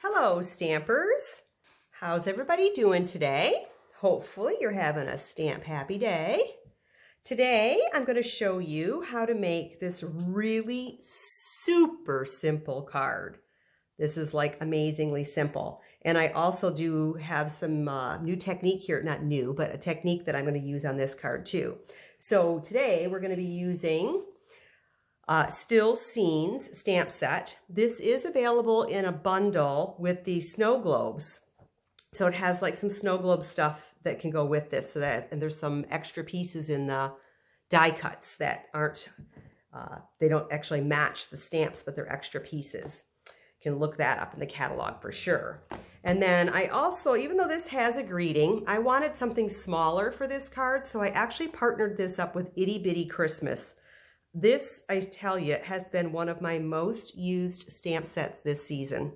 Hello, Stampers. How's everybody doing today? Hopefully you're having a stamp happy day. Today I'm going to show you how to make this really super simple card. This is like amazingly simple. And I also do have some new technique here, not new, but a technique that I'm going to use on this card too. So today we're going to be using Still Scenes stamp set. This is available in a bundle with the snow globes. So it has like some snow globe stuff that can go with this. And there's some extra pieces in the die cuts that aren't, they don't actually match the stamps, but they're extra pieces. You can look that up in the catalog for sure. And then I also, even though this has a greeting, I wanted something smaller for this card. So I actually partnered this up with Itty Bitty Christmas. This, I tell you, has been one of my most used stamp sets this season.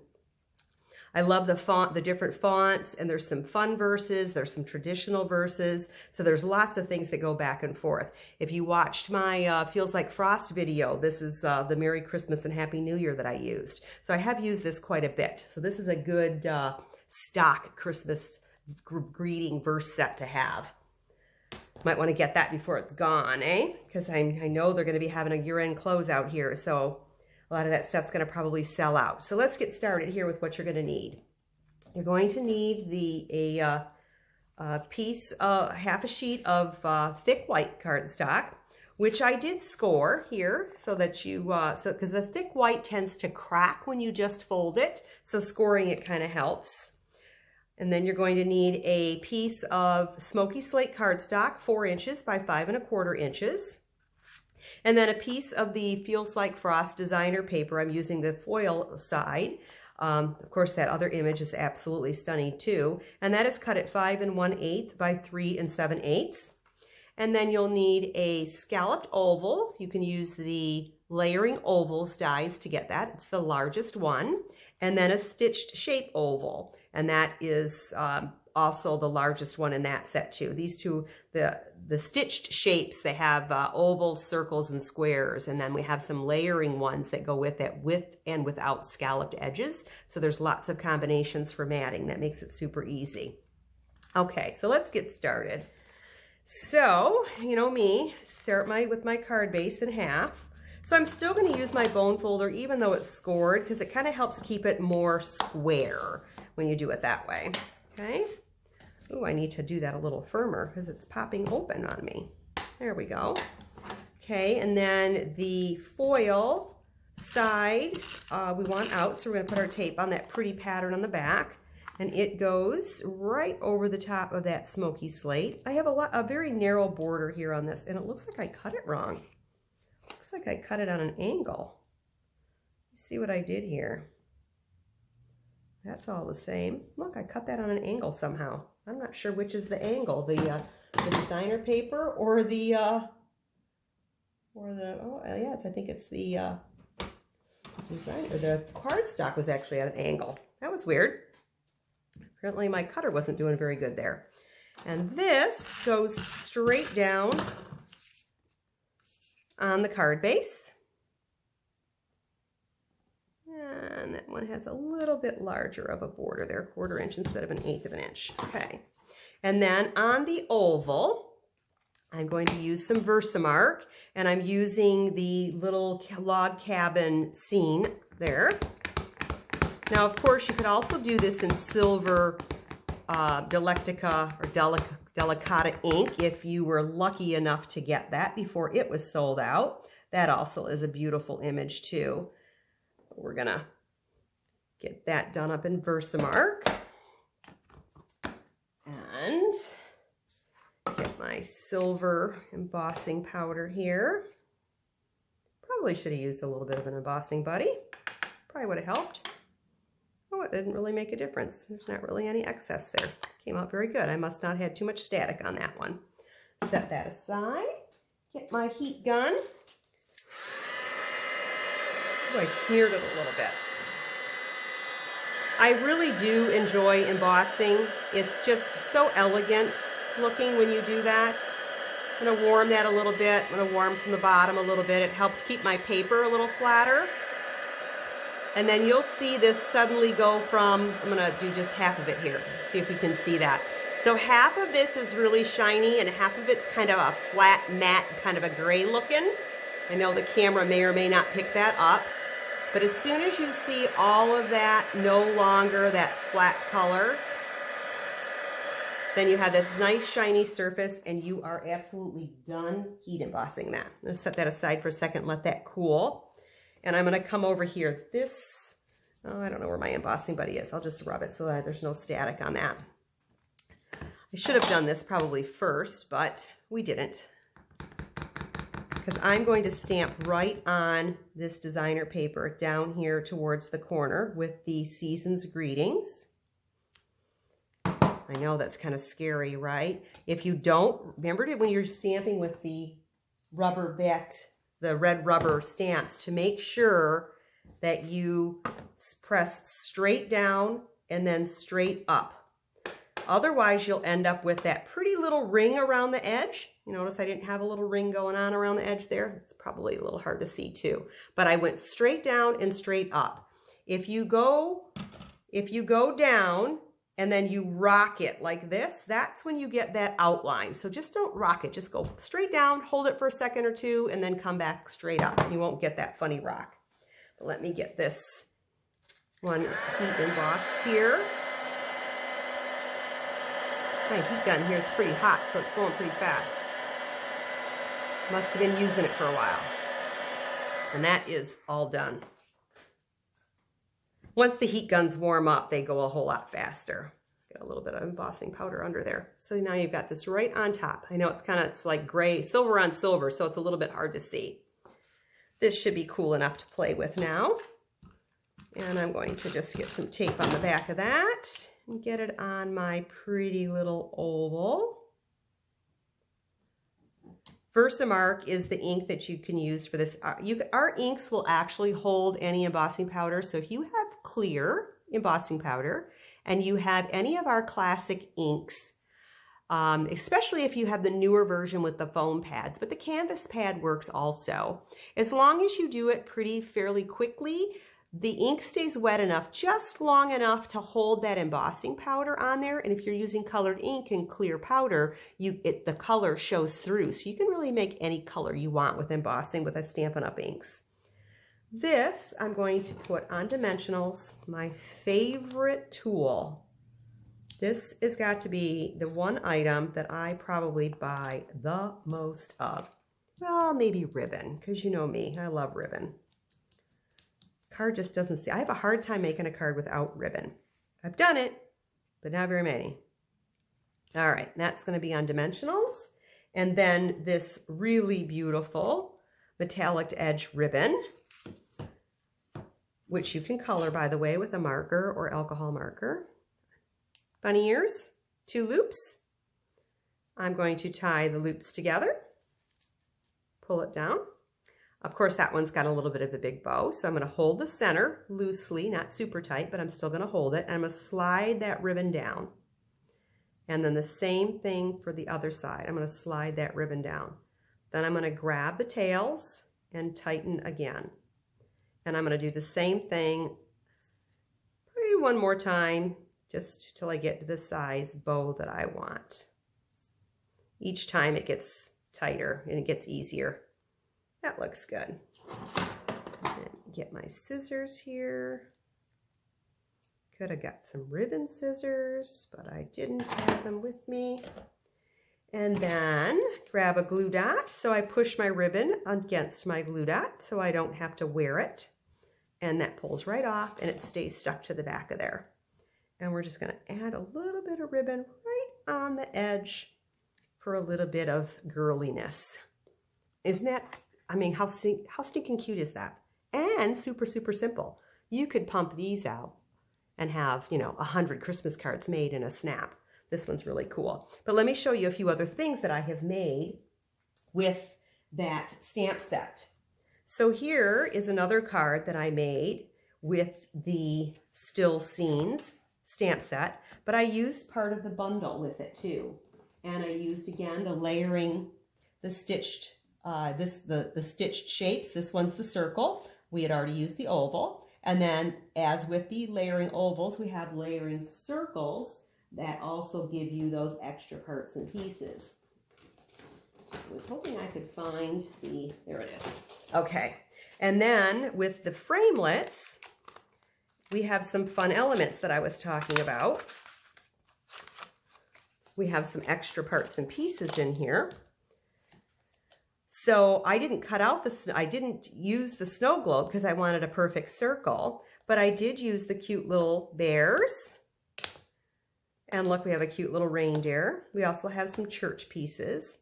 I love the font, the different fonts, and there's some fun verses, there's some traditional verses, so there's lots of things that go back and forth. If you watched my Feels Like Frost video, this is the Merry Christmas and Happy New Year that I used. So I have used this quite a bit. So this is a good stock Christmas greeting verse set to have. Might want to get that before it's gone, eh? Because I know they're going to be having a year-end closeout here, so a lot of that stuff's going to probably sell out. So let's get started here with what you're going to need. You're going to need half a sheet of thick white cardstock, which I did score here so that you, because the thick white tends to crack when you just fold it, so scoring it kind of helps. And then you're going to need a piece of smoky slate cardstock, 4 inches by 5 1/4 inches. And then a piece of the Feels Like Frost designer paper. I'm using the foil side. Of course, that other image is absolutely stunning too. And that is cut at 5 1/8 by 3 7/8. And then you'll need a scalloped oval. You can use the layering ovals dies to get that. It's the largest one. And then a stitched shape oval. And that is also the largest one in that set too. These two, the stitched shapes, they have ovals, circles, and squares. And then we have some layering ones that go with it, with and without scalloped edges. So there's lots of combinations for matting. That makes it super easy. Okay, so let's get started. So, you know me, start with my card base in half. So I'm still going to use my bone folder even though it's scored because it kind of helps keep it more square when you do it that way. Okay. Oh, I need to do that a little firmer because it's popping open on me. There we go. Okay, and then the foil side we want out, so we're going to put our tape on that pretty pattern on the back. And it goes right over the top of that smoky slate. I have a very narrow border here on this, and it looks like I cut it wrong. Looks like I cut it on an angle. Let's see what I did here. That's all the same. Look, I cut that on an angle somehow. I'm not sure which is the angle, the designer paper or the oh yes, I think it's the designer. The cardstock was actually at an angle. That was weird. Apparently my cutter wasn't doing very good there. And this goes straight down on the card base. And that one has a little bit larger of a border there, 1/4 inch instead of 1/8 of an inch. Okay. And then on the oval, I'm going to use some Versamark, and I'm using the little log cabin scene there. Now, of course, you could also do this in silver Delectica or Delicata ink if you were lucky enough to get that before it was sold out. That also is a beautiful image too. We're gonna get that done up in Versamark and get my silver embossing powder here. Probably should have used a little bit of an embossing buddy. Probably would have helped. Oh, it didn't really make a difference. There's not really any excess there. Came out very good. I must not have had too much static on that one. Set that aside. Get my heat gun. Oh, I smeared it a little bit. I really do enjoy embossing. It's just so elegant looking when you do that. I'm going to warm that a little bit. I'm going to warm from the bottom a little bit. It helps keep my paper a little flatter. And then you'll see this suddenly go from, I'm gonna do just half of it here, see if we can see that. So half of this is really shiny and half of it's kind of a flat, matte, kind of a gray looking. I know the camera may or may not pick that up, but as soon as you see all of that no longer that flat color, then you have this nice shiny surface and you are absolutely done heat embossing that. I'm gonna set that aside for a second, let that cool. And I'm gonna come over here. This, oh, I don't know where my embossing buddy is. I'll just rub it so that there's no static on that. I should have done this probably first, but we didn't. Because I'm going to stamp right on this designer paper down here towards the corner with the Season's Greetings. I know that's kind of scary, right? If you don't, remember when you're stamping with the rubber backed, the red rubber stamps, to make sure that you press straight down and then straight up. Otherwise, you'll end up with that pretty little ring around the edge. You notice I didn't have a little ring going on around the edge there. It's probably a little hard to see too. But I went straight down and straight up. If you go down and then you rock it like this, that's when you get that outline. So just don't rock it. Just go straight down, hold it for a second or two, and then come back straight up. You won't get that funny rock. But let me get this one heat embossed here. My heat gun here is pretty hot, so it's going pretty fast. Must have been using it for a while. And that is all done. Once the heat guns warm up, they go a whole lot faster. Get a little bit of embossing powder under there. So now you've got this right on top. I know it's like gray, silver on silver, so it's a little bit hard to see. This should be cool enough to play with now. And I'm going to just get some tape on the back of that and get it on my pretty little oval. Versamark is the ink that you can use for this. Our inks will actually hold any embossing powder. So if you have clear embossing powder and you have any of our classic inks, especially if you have the newer version with the foam pads, but the canvas pad works also. As long as you do it fairly quickly, the ink stays wet enough, just long enough to hold that embossing powder on there. And if you're using colored ink and clear powder, the color shows through. So you can really make any color you want with embossing with a Stampin' Up! Inks. This I'm going to put on Dimensionals, my favorite tool. This has got to be the one item that I probably buy the most of. Well, maybe ribbon, because you know me, I love ribbon. Card just doesn't see. I have a hard time making a card without ribbon. I've done it, but not very many. All right, that's going to be on Dimensionals. And then this really beautiful metallic edge ribbon, which you can color, by the way, with a marker or alcohol marker. Bunny ears, 2 loops. I'm going to tie the loops together, pull it down. Of course, that one's got a little bit of a big bow, so I'm going to hold the center loosely, not super tight, but I'm still going to hold it, and I'm going to slide that ribbon down. And then the same thing for the other side. I'm going to slide that ribbon down. Then I'm going to grab the tails and tighten again. And I'm going to do the same thing maybe one more time, just till I get to the size bow that I want. Each time it gets tighter and it gets easier. That looks good. And get my scissors here. Could have got some ribbon scissors, but I didn't have them with me. And then grab a glue dot. So I push my ribbon against my glue dot so I don't have to wear it. And that pulls right off and it stays stuck to the back of there. And we're just going to add a little bit of ribbon right on the edge for a little bit of girliness. Isn't that, I mean, how stinking cute is that? And super, super simple. You could pump these out and have, 100 Christmas cards made in a snap. This one's really cool. But let me show you a few other things that I have made with that stamp set. So here is another card that I made with the Still Scenes stamp set, but I used part of the bundle with it too. And I used, again, the layering, the stitched, the stitched shapes. This one's the circle. We had already used the oval. And then, as with the layering ovals, we have layering circles that also give you those extra parts and pieces. I was hoping I could find there it is. Okay, and then with the framelits, we have some fun elements that I was talking about. We have some extra parts and pieces in here. So I didn't I didn't use the snow globe because I wanted a perfect circle, but I did use the cute little bears. And look, we have a cute little reindeer. We also have some church pieces.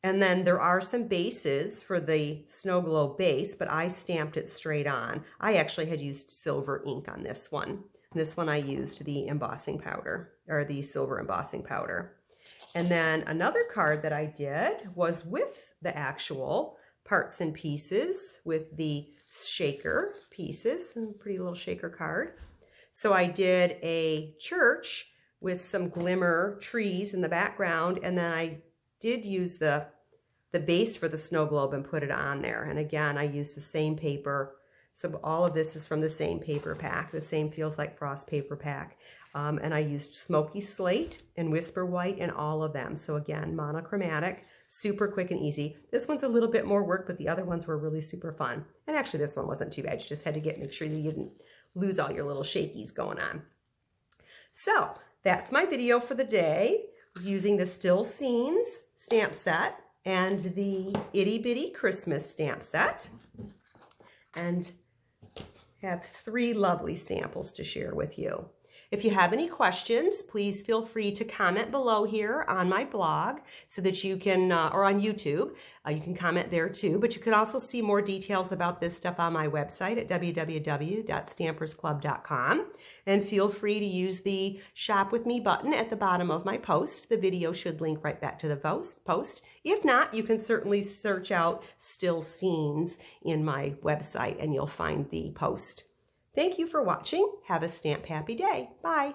And then there are some bases for the snow globe base, but I stamped it straight on. I actually had used silver ink on this one. This one I used the embossing powder, or the silver embossing powder. And then another card that I did was with the actual parts and pieces with the shaker pieces, and pretty little shaker card. So I did a church with some glimmer trees in the background, and then I did use the base for the snow globe and put it on there. And again, I used the same paper. So all of this is from the same paper pack, the same Feels Like Frost paper pack. And I used Smoky Slate and Whisper White in all of them. So again, monochromatic, super quick and easy. This one's a little bit more work, but the other ones were really super fun. And actually this one wasn't too bad. You just had to make sure that you didn't lose all your little shakies going on. So that's my video for the day using the Still Scenes stamp set and the Itty Bitty Christmas stamp set. And have 3 lovely samples to share with you. If you have any questions, please feel free to comment below here on my blog so that you can, or on YouTube, you can comment there too, but you can also see more details about this stuff on my website at www.stampersclub.com, and feel free to use the Shop With Me button at the bottom of my post. The video should link right back to the post. If not, you can certainly search out Still Scenes in my website and you'll find the post. Thank you for watching. Have a stamp happy day. Bye.